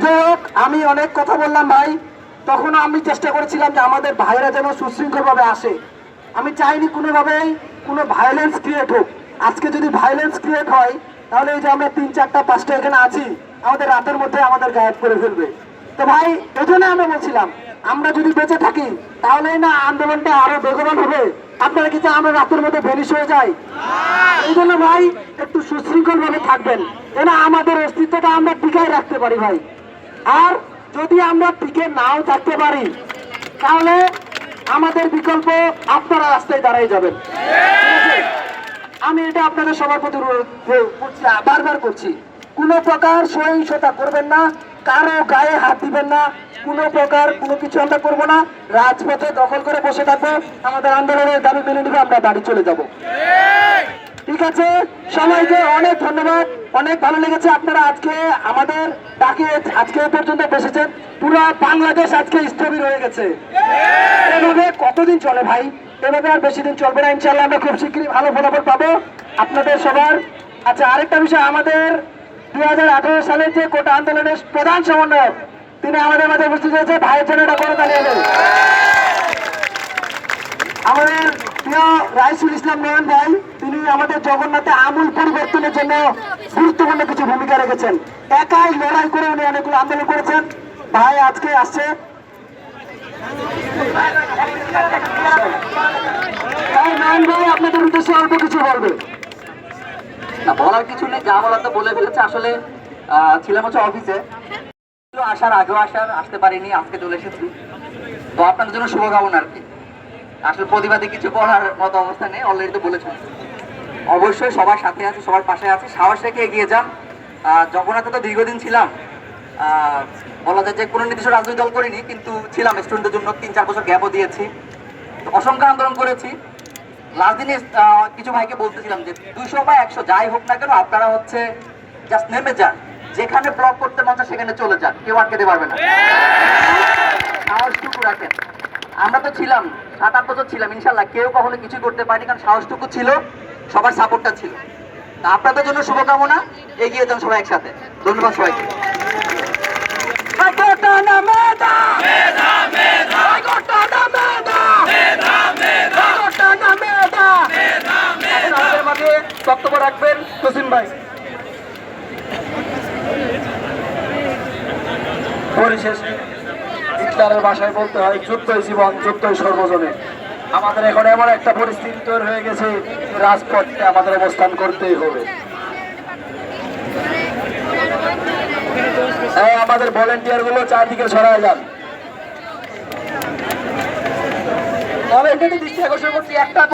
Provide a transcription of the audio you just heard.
যাই হোক, আমি অনেক কথা বললাম ভাই। তখন আমি চেষ্টা করেছিলাম যে আমাদের ভাইরা যেন সুশৃঙ্খলভাবে আসে। আমি চাইনি কোনোভাবেই কোনো ভায়োলেন্স ক্রিয়েট হোক। আজকে যদি ভায়োলেন্স ক্রিয়েট হয়, তাহলে এই যে আমরা 3, 4, 5টা এখানে আছি, আমাদের রাতের মধ্যে আমাদের গায়েব করে ফেলবে। তো ভাই, এজন্য আমরা বলছিলাম, আমরা যদি বেঁচে থাকি তাহলে না আন্দোলনটা আরো বেগবান হবে। আপনারা কি চান আমরা রাতের মধ্যে ভেনিশ হয়ে যাই? এই জন্য ভাই, একটু সুশৃঙ্খল ভাবে থাকবেন, যেন আমাদের অস্তিত্বটা আমরা টিকায় রাখতে পারি ভাই। আর যদি আমরা টিকে নাও থাকতে পারি, তাহলে আমাদের বিকল্প আপনারা রাস্তায় দাঁড়াই যাবেন। ঠিক আছে? আমি এটা আপনাদের সবার প্রতি অনুরোধ করছি, বারবার করছি, কোনো প্রকার সহিংসতা করবেন না, কারো গায়ে হাত দিবেন না, কোনো প্রকার কোনো কিছু আমরা করবো না। রাজপথে দখল করে বসে থাকবো, আমাদের আন্দোলনের দাবি মেনে নিবে, আমরা বাড়ি চলে যাব। ঠিক আছে, সবাইকে অনেক ধন্যবাদ। অনেক ভালো লেগেছে আপনারা আজকে আমাদের ডাকে আজকে পর্যন্ত বসেছেন। পুরো বাংলাদেশ আজকে স্থবির হয়ে গেছে। এভাবে কতদিন চলে ভাই? এভাবে আর বেশি দিন চলবে না। ইনশাল্লাহ আমরা খুব শীঘ্রই ভালো ফলাফল পাবো আপনাদের সবার। আচ্ছা, আরেকটা বিষয়, আমাদের 2018 সালের যে কোটা আন্দোলনের প্রধান সমন্বয়ক, তিনি আমাদের মাঝে উপস্থিত হয়েছে। ভাইয়ের জন্য এটা করে তালিয়ে দেন। আমাদের প্রিয় রাইসুল ইসলাম নয়ন ভাই, তিনি আমাদের জগন্নাথে আমূল পরিবর্তনের জন্য গুরুত্বপূর্ণ কিছু ভূমিকা রেখেছেন। একাই লড়াই করে উনি অনেকগুলো আন্দোলন করেছেন। ভাই আজকে আসছে, নয়ন ভাই আপনাদের উদ্দেশ্যে অল্প কিছু বলবে। না, বলার কিছু নেই, যা বলার তো বলে ফেলেছে। আসলে ছিলাম হচ্ছে অফিসে, আসার আগেও আসতে পারিনি, আজকে চলে এসেছি। তো আপনাদের জন্য শুভকামনা আর কি। আসলে প্রতিবাদে কিছু বলার মতো অবস্থা নেই, অলরেডি তো বলেছেন। অবশ্যই সবার সাথে আছে, সবার পাশে আছে, সাহস রেখে এগিয়ে যান। জগন্নাথে তো দীর্ঘদিন ছিলাম, বলা যায় যে কোনো নির্দিষ্ট রাজনৈতিক দল করিনি, কিন্তু ছিলাম স্টুডেন্টদের জন্য 3-4 বছর গ্যাপও দিয়েছি, অসংখ্য আন্দোলন করেছি। লাস্ট দিনে কিছু ভাইকে বলতেছিলাম যে 200 বা 100 যাই হোক না কেন, আপনারা হচ্ছে জাস্ট নেমে যান, যেখানে ব্লক করতে মন চায় সেখানে চলে যান, কেউ আটকাতে পারবে না। সাহসটুকু রাখেন। আমরা তো ছিলাম 7-8 বছর ছিলাম, ইনশাল্লাহ কেউ কখনো কিছু করতে পারেনি, কারণ সাহসটুকু ছিল, সবার সাপোর্টটা ছিল। আপনাদের জন্য শুভকামনা, এগিয়ে যান সবাই একসাথে। ধন্যবাদ সবাইকে। বক্তব্য রাখবেন জসিম ভাই। পরিশেষে হিটলারের ভাষায় বলতে হয়, যুদ্ধই জীবন, যুদ্ধই সর্বজনে। আমাদের এখন এমন একটা পরিস্থিতি তৈরি হয়ে গেছে, রাজপথে আমাদের অবস্থান করতেই হবে। আমাদের ভলেন্টিয়ার গুলো চারদিকে ছড়ায় যান। তবে এখানে দৃষ্টি আকর্ষণ করছি একটা